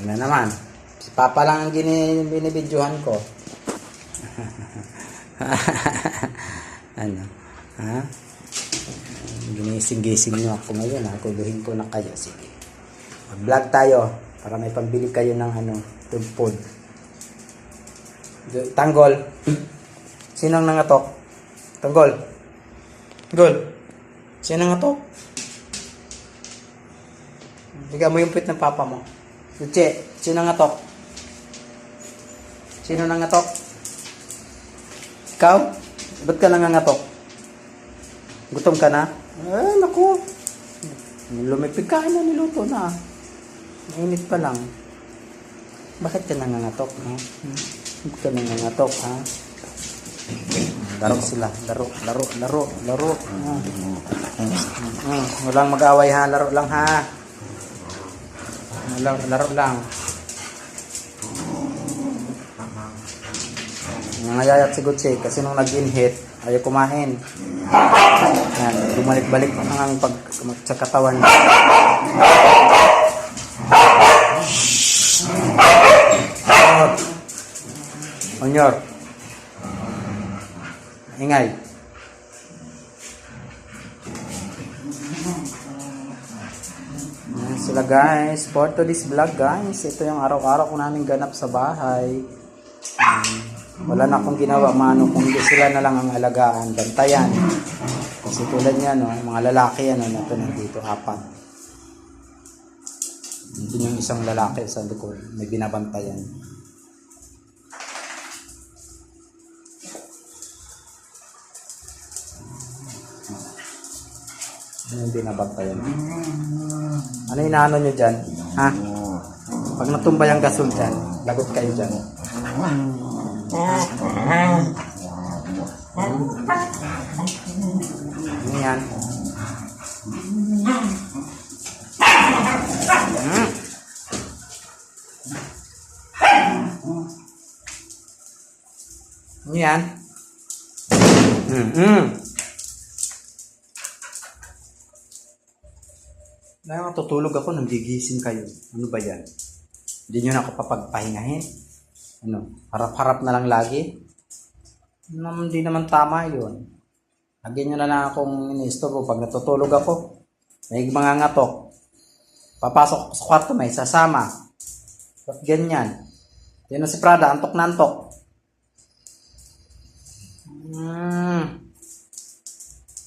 Ano naman? Si Papa lang ang binibidyohan ko. Ano? Ha? Ginising-gising nyo ako ngayon. Kuluhin ko na kayo. Sige. Mag-vlog tayo para may pambili kayo ng food. Tanggol. Sinong nangatok? Tanggol. Tanggol. Sino nangatok? Bigyan mo yung pit ng papa mo. Luche, sino nangatok? Sino nangatok? Ikaw? Ba't ka nangangatok? Gutom ka na? Naku. Lumipig ka na, niluto na. Mainit pa lang. Bakit ka nangangatok, ha? Bakit ka nangangatok, ha? Laro sila. Laro. Walang mag-away, ha? Laro lang, ha? Laro lang. Nangayayat si Gutse kasi nung nag-inhit, ayaw kumain. Yan, bumalik-balik ang sa katawan. Onyor. Ingay. Yan sila guys. For today's vlog guys, ito yung araw-araw ko namin ganap sa bahay. Wala na akong ginawa mano kung hindi sila na lang ang alagaan, bantayan. Kasi tulad niya, no, mga lalaki yan, ito nandito, 4. Hindi yung isang lalaki sa likod, may binabantayan. Ano yung binabantayan? Ano yung inaano nyo dyan? Ha? Pag natumbay ang gasol dyan, lagot kayo dyan. Ano yan? Ano yan? Dahil matutulog ako, nagigising kayo. Ano ba yan? Hindi nyo na ako papagpahingahin? Harap-harap na lang lagi? Hindi naman tama yun. Lagyan nyo na lang akong iniistorbo pag natutulog ako. May mga ngatok. Papasok sa kwarto, may sasama. Ba't ganyan? Yan na si Prada, antok na antok.